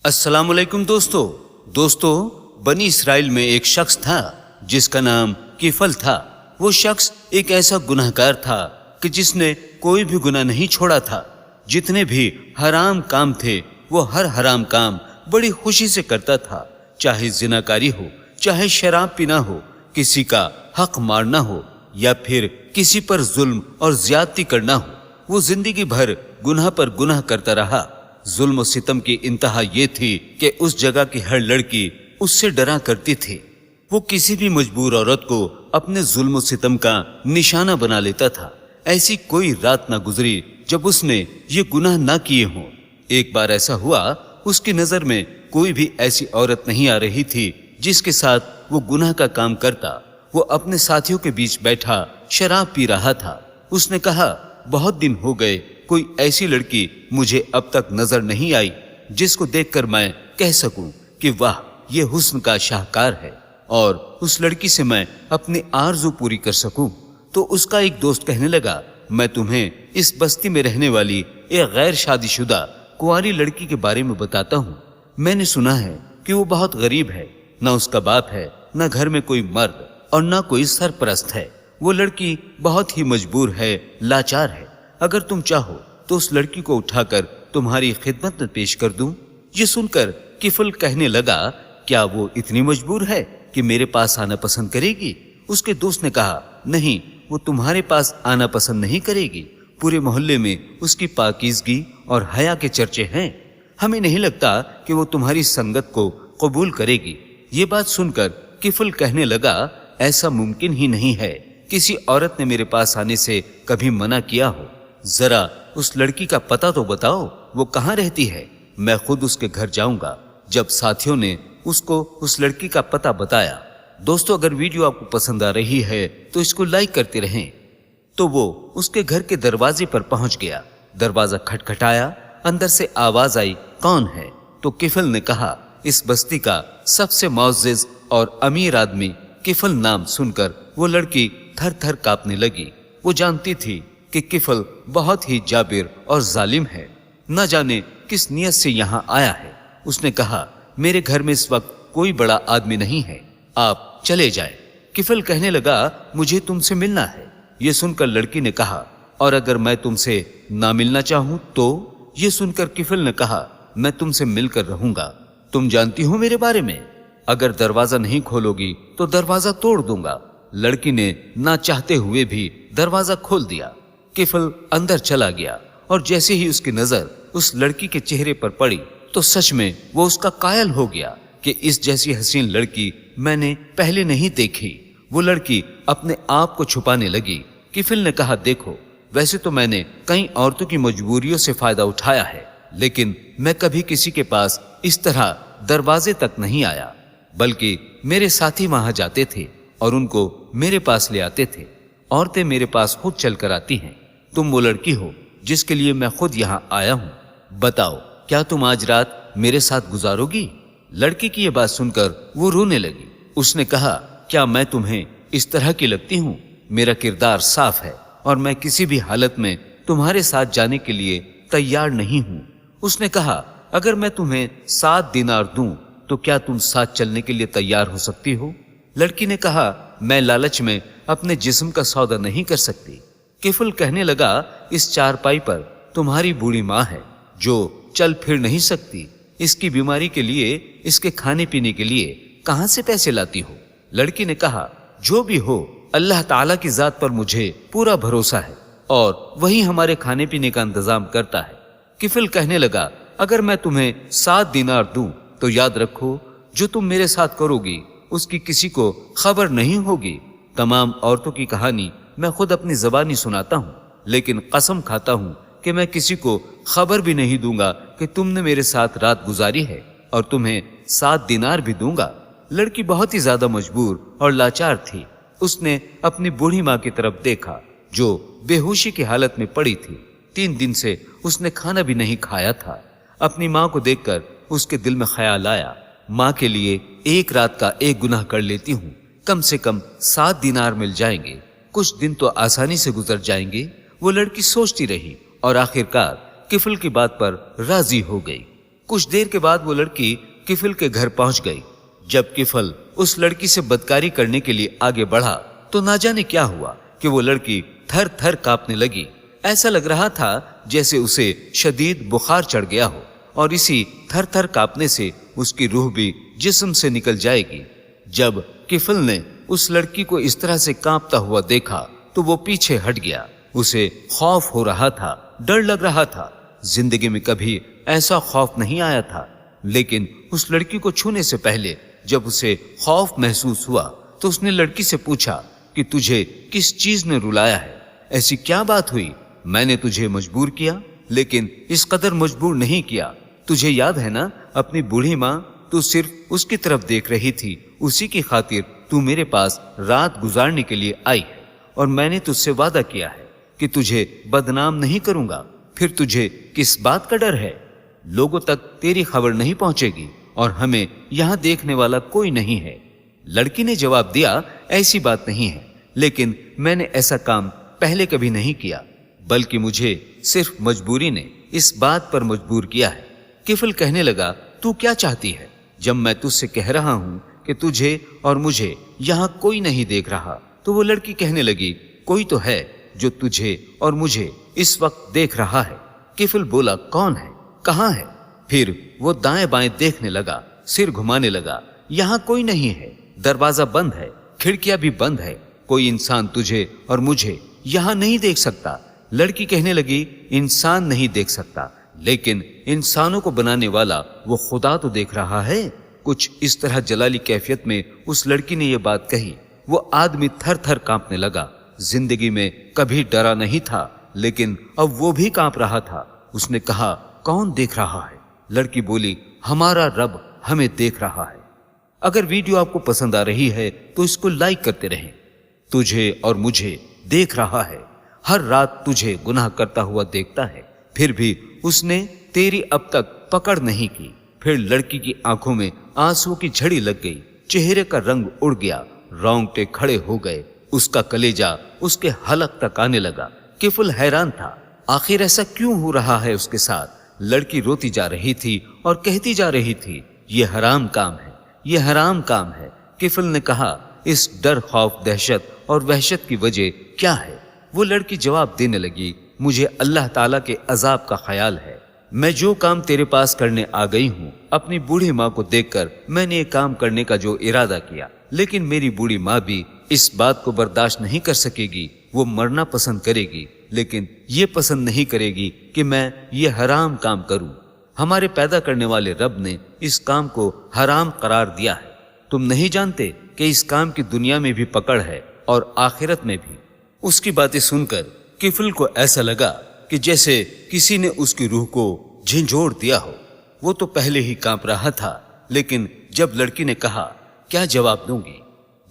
अस्सलाम वालेकुम दोस्तों बनी इसराइल में एक शख्स था जिसका नाम किफल था। वो शख्स एक ऐसा गुनहगार था कि जिसने कोई भी गुनाह नहीं छोड़ा था। जितने भी हराम काम थे वो हर हराम काम बड़ी खुशी से करता था, चाहे जिनाकारी हो, चाहे शराब पीना हो, किसी का हक मारना हो या फिर किसी पर जुल्म और ज्यादती करना हो। वो जिंदगी भर गुनाह पर गुनाह करता रहा। जुल्म और सितम की इंतहा ये थी कि उस जगह की हर लड़की उससे डरा करती थी। वो किसी भी मजबूर औरत को अपने जुल्म और सितम का निशाना बना लेता था। ऐसी कोई रात ना गुजरी जब उसने ये गुनाह ना किए हों। एक बार ऐसा हुआ, उसकी नजर में कोई भी ऐसी औरत नहीं आ रही थी जिसके साथ वो गुनाह का काम करता। वो अपने साथियों के बीच बैठा शराब पी रहा था। उसने कहा, बहुत दिन हो गए कोई ऐसी लड़की मुझे अब तक नजर नहीं आई जिसको देखकर मैं कह सकूं कि वाह, ये हुस्न का शाहकार है और उस लड़की से मैं अपनी आरज़ू पूरी कर सकूं। तो उसका एक दोस्त कहने लगा, मैं तुम्हें इस बस्ती में रहने वाली एक गैर शादीशुदा कुंवारी लड़की के बारे में बताता हूं। मैंने सुना है कि वो बहुत गरीब है, न उसका बाप है, न घर में कोई मर्द और न कोई सरपरस्त है। वो लड़की बहुत ही मजबूर है, लाचार है। अगर तुम चाहो तो उस लड़की को उठाकर तुम्हारी खिदमत में पेश कर दूं। ये सुनकर किफल कहने लगा, क्या वो इतनी मजबूर है कि मेरे पास आना पसंद करेगी? उसके दोस्त ने कहा, नहीं, वो तुम्हारे पास आना पसंद नहीं करेगी। पूरे मोहल्ले में उसकी पाकीज़गी और हया के चर्चे हैं। हमें नहीं लगता कि वो तुम्हारी संगत को कबूल करेगी। ये बात सुनकर किफल कहने लगा, ऐसा मुमकिन ही नहीं है। किसी औरत ने मेरे पास आने से कभी मना किया हो। जरा उस लड़की का पता तो बताओ, वो कहाँ रहती है? मैं खुद उसके घर जाऊंगा। जब साथियों ने उसको उस लड़की का पता बताया। दोस्तों, अगर वीडियो आपको पसंद आ रही है तो इसको लाइक करते रहें। तो वो उसके घर के दरवाजे पर पहुंच गया। दरवाजा खटखटाया, अंदर से आवाज आई, कौन है? तो किफल ने कहा, इस बस्ती का सबसे मुअज़्ज़िज़ और अमीर आदमी। किफल नाम सुनकर वो लड़की थर थर कांपने लगी। वो जानती थी कि किफल बहुत ही जाबिर और जालिम है, न जाने किस नियत से यहाँ आया है। उसने कहा, मेरे घर में इस वक्त कोई बड़ा आदमी नहीं है, आप चले जाएं। किफल कहने लगा, मुझे तुमसे मिलना है। ये सुनकर लड़की ने कहा, और अगर मैं तुमसे ना मिलना चाहूं तो? ये सुनकर किफल ने कहा, मैं तुमसे मिलकर रहूंगा। तुम जानती हो मेरे बारे में, अगर दरवाजा नहीं खोलोगी तो दरवाजा तोड़ दूंगा। लड़की ने ना चाहते हुए भी दरवाजा खोल दिया। किफल अंदर चला गया और जैसे ही उसकी नजर उस लड़की के चेहरे पर पड़ी तो सच में वो उसका कायल हो गया कि इस जैसी हसीन लड़की मैंने पहले नहीं देखी। वो लड़की अपने आप को छुपाने लगी। किफल ने कहा, देखो, वैसे तो मैंने कई औरतों की मजबूरियों से फायदा उठाया है, लेकिन मैं कभी किसी के पास इस तरह दरवाजे तक नहीं आया, बल्कि मेरे साथी वहां जाते थे और उनको मेरे पास ले आते थे। औरतें मेरे पास खुद चल कर आती हैं। तुम वो लड़की हो जिसके लिए मैं खुद यहाँ आया हूँ। बताओ, क्या तुम आज रात मेरे साथ गुजारोगी? लड़की की ये बात सुनकर वो रोने लगी। उसने कहा, क्या मैं तुम्हें इस तरह की लगती हूँ? मेरा किरदार साफ है और मैं किसी भी हालत में तुम्हारे साथ जाने के लिए तैयार नहीं हूँ। उसने कहा, अगर मैं तुम्हें 7 दिनार दूं तो क्या तुम साथ चलने के लिए तैयार हो सकती हो? लड़की ने कहा, मैं लालच में अपने जिस्म का सौदा नहीं कर सकती। किफल कहने लगा, इस चारपाई पर तुम्हारी बूढ़ी माँ है जो चल फिर नहीं सकती। इसकी बीमारी के लिए, इसके खाने पीने के लिए कहां से पैसे लाती हो? लड़की ने कहा, जो भी हो, अल्लाह ताला की जात पर मुझे पूरा भरोसा है और वही हमारे खाने पीने का इंतजाम करता है। किफल कहने लगा, अगर मैं तुम्हें 7 दिनार दूं तो याद रखो, जो तुम मेरे साथ करोगी उसकी किसी को खबर नहीं होगी। तमाम औरतों की कहानी मैं खुद अपनी ज़बानी सुनाता हूँ, लेकिन कसम खाता हूँ कि मैं किसी को खबर भी नहीं दूंगा कि तुमने मेरे साथ रात गुजारी है, और तुम्हें 7 दिनार भी दूंगा। लड़की बहुत ही ज्यादा मजबूर और लाचार थी। उसने अपनी बूढ़ी माँ की तरफ देखा जो बेहोशी की हालत में पड़ी थी। 3 दिन से उसने खाना भी नहीं खाया था। अपनी माँ को देखकर उसके दिल में ख्याल आया, माँ के लिए एक रात का एक गुनाह कर लेती हूँ, कम से कम 7 दिनार मिल जाएंगे, कुछ दिन तो आसानी से गुजर जाएंगे। वो लड़की सोचती रही और आखिरकार किफल की बात पर राजी हो गई। कुछ देर के बाद वो लड़की किफल के घर पहुंच गई। जब किफल उस लड़की से बदकारी करने के लिए आगे बढ़ा तो ना जाने क्या हुआ कि वो लड़की थर थर कांपने लगी। ऐसा लग रहा था जैसे उसे शदीद बुखार चढ़ गया हो और इसी थर थर कांपने से उसकी रूह भी जिस्म से निकल जाएगी। जब किफल ने उस लड़की को इस तरह से कांपता हुआ देखा तो वो पीछे हट गया। उसे खौफ हो रहा था, डर लग रहा था। जिंदगी में कभी ऐसा खौफ नहीं आया था, लेकिन उस लड़की को छूने से पहले जब उसे खौफ महसूस हुआ तो उसने लड़की से पूछा कि तुझे किस चीज ने रुलाया है? ऐसी क्या बात हुई? मैंने तुझे मजबूर किया, लेकिन इस कदर मजबूर नहीं किया। तुझे याद है ना अपनी बूढ़ी माँ, तू सिर्फ उसकी तरफ देख रही थी, उसी की खातिर तू मेरे पास रात गुजारने के लिए आई है और मैंने तुझसे वादा किया है कि तुझे बदनाम नहीं करूंगा। फिर तुझे किस बात का डर है? लोगों तक तेरी खबर नहीं पहुंचेगी और हमें यहाँ देखने वाला कोई नहीं है। लड़की ने जवाब दिया, ऐसी बात नहीं है, लेकिन मैंने ऐसा काम पहले कभी नहीं किया, बल्कि मुझे सिर्फ मजबूरी ने इस बात पर मजबूर किया है। किफल कहने लगा, तू क्या चाहती है? जब मैं तुझसे कह रहा हूं कि तुझे और मुझे यहाँ कोई नहीं देख रहा, तो वो लड़की कहने लगी, कोई तो है जो तुझे और मुझे इस वक्त देख रहा है। किफल बोला, कौन है? कहाँ है? फिर वो दाएं बाएं देखने लगा, सिर घुमाने लगा। यहाँ कोई नहीं है, दरवाजा बंद है, खिड़कियां भी बंद है, कोई इंसान तुझे और मुझे यहाँ नहीं देख सकता। लड़की कहने लगी, इंसान नहीं देख सकता, लेकिन इंसानों को बनाने वाला वो खुदा तो देख रहा है। कुछ इस तरह जलाली कैफियत में उस लड़की ने ये बात कही। वो आदमी थर थर कांपने लगा। जिंदगी में कभी डरा नहीं था, लेकिन अब वो भी कांप रहा था। उसने कहा, कौन देख रहा है? लड़की बोली, हमारा रब हमें देख रहा है। अगर वीडियो आपको पसंद आ रही है तो इसको लाइक करते रहें। तुझे और मुझे देख रहा है, हर रात तुझे गुनाह करता हुआ देखता है, फिर भी उसने तेरी अब तक पकड़ नहीं की। फिर लड़की की आंखों में आंसुओं की झड़ी लग गई, चेहरे का रंग उड़ गया, रोंगटे खड़े हो गए, उसका कलेजा उसके हलक तक आने लगा। किफल हैरान था, आखिर ऐसा क्यों हो रहा है उसके साथ? लड़की रोती जा रही थी और कहती जा रही थी, ये हराम काम है, ये हराम काम है। किफल ने कहा, इस डर, खौफ, दहशत और वहशत की वजह क्या है? वो लड़की जवाब देने लगी, मुझे अल्लाह ताला के अजाब का ख्याल है। मैं जो काम तेरे पास करने आ गई हूँ, अपनी बूढ़ी माँ को देखकर मैंने ये काम करने का जो इरादा किया, लेकिन मेरी बूढ़ी माँ भी इस बात को बर्दाश्त नहीं कर सकेगी। वो मरना पसंद करेगी, लेकिन ये पसंद नहीं करेगी कि मैं ये हराम काम करूं। हमारे पैदा करने वाले रब ने इस काम को हराम करार दिया है। तुम नहीं जानते कि इस काम की दुनिया में भी पकड़ है और आखिरत में भी। उसकी बातें सुनकर किफल को ऐसा लगा कि जैसे किसी ने उसकी रूह को झंझोड़ दिया हो। वो तो पहले ही कांप रहा था, लेकिन जब लड़की ने कहा, क्या जवाब दूंगी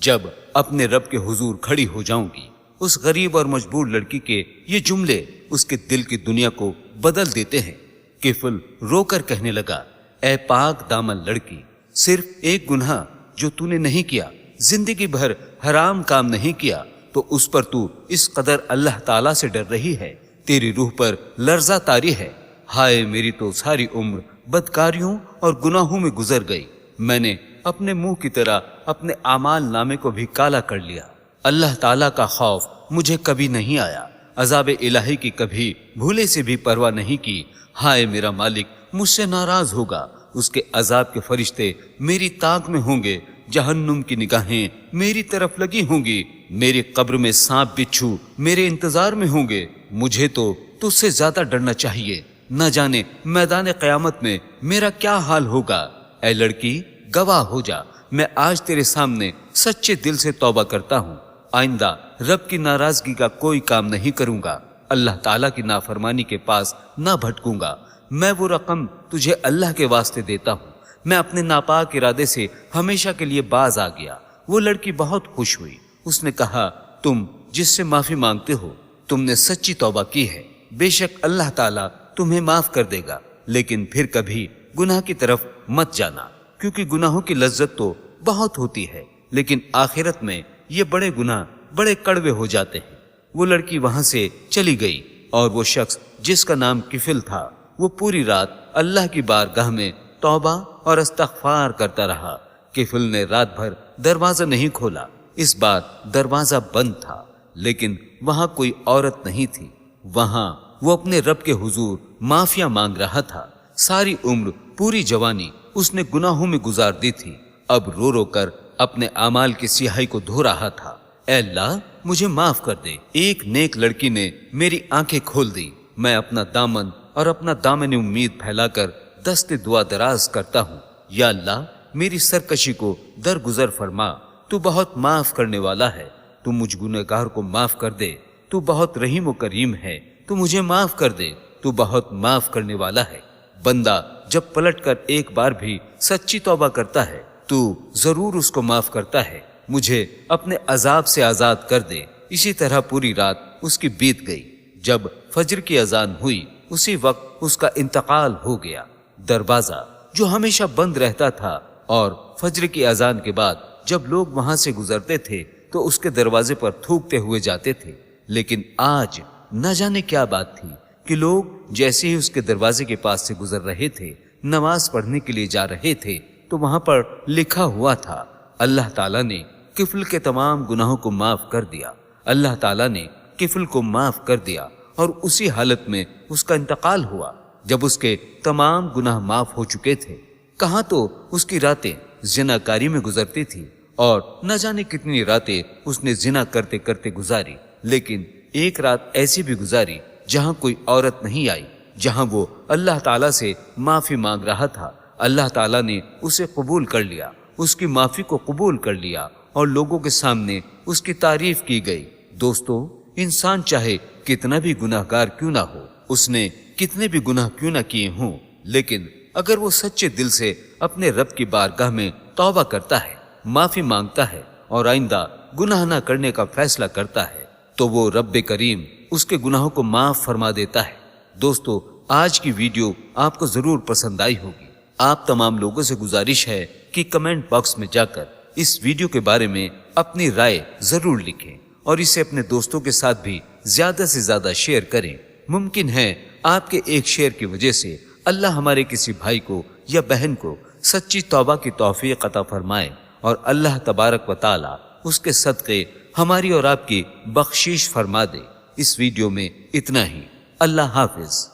जब अपने रब के हुजूर खड़ी हो जाऊंगी? उस गरीब और मजबूर लड़की के ये जुमले उसके दिल की दुनिया को बदल देते हैं। किफल रोकर कहने लगा, ऐ पाक दामन लड़की, सिर्फ एक गुनाह जो तूने नहीं किया, जिंदगी भर हराम काम नहीं किया, तो उस पर तू इस कदर अल्लाह ताला से डर रही है, तेरी रूह पर लर्जा तारी है। हाय, मेरी तो सारी उम्र बदकारियों और गुनाहों में गुजर गई। मैंने अपने मुंह की तरह अपने आमाल नामे को भी काला कर लिया। अल्लाह ताला का खौफ मुझे कभी नहीं आया, अजाब इलाही की कभी भूले से भी परवाह नहीं की। हाय, मेरा मालिक मुझसे नाराज होगा, उसके अजाब के फरिश्ते मेरी ताक में होंगे, जहन्नुम की निगाहें मेरी तरफ लगी होंगी, मेरी कब्र में सांप बिच्छू मेरे इंतजार में होंगे। मुझे तो तुझसे ज्यादा डरना चाहिए, न जाने मैदान क़यामत में मेरा क्या हाल होगा। ऐ लड़की, गवाह हो जा, मैं आज तेरे सामने सच्चे दिल से तौबा करता हूँ। आइंदा रब की नाराजगी का कोई काम नहीं करूंगा, अल्लाह ताला की नाफरमानी के पास ना भटकूंगा। मैं वो रकम तुझे अल्लाह के वास्ते देता हूँ। मैं अपने नापाक इरादे से हमेशा के लिए बाज आ गया। वो लड़की बहुत खुश हुई। उसने कहा, तुम जिससे माफी मांगते हो, तुमने सच्ची तौबा की है, बेशक अल्लाह ताला तुम्हें माफ कर देगा, लेकिन फिर कभी गुनाह की तरफ मत जाना, क्योंकि गुनाहों की लज्जत तो बहुत होती है, लेकिन आखिरत में ये बड़े गुनाह बड़े कड़वे हो जाते हैं। वो लड़की वहां से चली गई और वो शख्स जिसका नाम किफल था, वो पूरी रात اللہ کی بارگاہ میں توبہ اور استغفار کرتا رہا۔ کفل نے رات بھر دروازہ نہیں کھولا۔ اس بار دروازہ بند تھا، لیکن وہاں کوئی عورت نہیں تھی۔ وہاں وہ اپنے رب کے حضور معافیا مانگ رہا تھا۔ ساری عمر، پوری جوانی اس نے گناہوں میں گزار دی تھی۔ اب رو رو کر اپنے اعمال کی سیاہی کو دھو رہا تھا۔ اے اللہ، مجھے معاف کر دے۔ ایک نیک لڑکی نے میری آنکھیں کھول دی۔ میں اپنا دامن اور اپنا دامن امید پھیلا کر دست دعا دراز کرتا ہوں۔ یا اللہ، میری سرکشی کو درگزر فرما۔ تو بہت معاف کرنے والا ہے۔ تو مجھ گنہگار کو معاف کر دے۔ تو بہت رحیم و کریم ہے۔ تو مجھے معاف کر دے۔ تو بہت معاف کرنے والا ہے۔ بندہ جب پلٹ کر ایک بار بھی سچی توبہ کرتا ہے تو ضرور اس کو معاف کرتا ہے۔ مجھے اپنے عذاب سے آزاد کر دے۔ اسی طرح پوری رات اس کی بیت گئی۔ جب فجر کی اذان ہوئی، اسی وقت اس کا انتقال ہو گیا۔ دروازہ جو ہمیشہ بند رہتا تھا اور فجر کی اذان کے بعد جب لوگ وہاں سے گزرتے تھے تو اس کے دروازے پر تھوکتے ہوئے جاتے تھے، لیکن آج نہ جانے کیا بات تھی کہ لوگ جیسے ہی اس کے دروازے کے پاس سے گزر رہے تھے، نماز پڑھنے کے لیے جا رہے تھے، تو وہاں پر لکھا ہوا تھا، اللہ تعالیٰ نے کفل کے تمام گناہوں کو معاف کر دیا۔ اللہ تعالیٰ نے کفل کو معاف کر دیا اور اسی حالت میں اس کا انتقال ہوا جب اس کے تمام گناہ معاف ہو چکے تھے۔ کہاں تو اس کی راتیں زناکاری میں گزرتی تھی اور نہ جانے کتنی راتیں اس نے زنا کرتے کرتے گزاری، لیکن ایک رات ایسی بھی گزاری جہاں کوئی عورت نہیں آئی، جہاں وہ اللہ تعالیٰ سے معافی مانگ رہا تھا۔ اللہ تعالیٰ نے اسے قبول کر لیا، اس کی معافی کو قبول کر لیا اور لوگوں کے سامنے اس کی تعریف کی گئی۔ دوستو، انسان چاہے کتنا بھی گناہ گار کیوں نہ ہو، اس نے کتنے بھی گناہ کیوں نہ کیے ہوں، لیکن اگر وہ سچے دل سے اپنے رب کی بارگاہ میں توبہ کرتا ہے، معافی مانگتا ہے اور آئندہ گناہ نہ کرنے کا فیصلہ کرتا ہے، تو وہ رب کریم اس کے گناہوں کو معاف فرما دیتا ہے۔ دوستو، آج کی ویڈیو آپ کو ضرور پسند آئی ہوگی۔ آپ تمام لوگوں سے گزارش ہے کہ کمنٹ باکس میں جا کر اس ویڈیو کے بارے میں اپنی رائے ضرور لکھیں اور اسے اپنے دوستوں کے ساتھ بھی زیادہ سے زیادہ شیئر کریں۔ ممکن ہے آپ کے ایک شیئر کی وجہ سے اللہ ہمارے کسی بھائی کو یا بہن کو سچی توبہ کی توفیق عطا فرمائے اور اللہ تبارک و تعالی اس کے صدقے ہماری اور آپ کی بخشش فرما دے۔ اس ویڈیو میں اتنا ہی۔ اللہ حافظ۔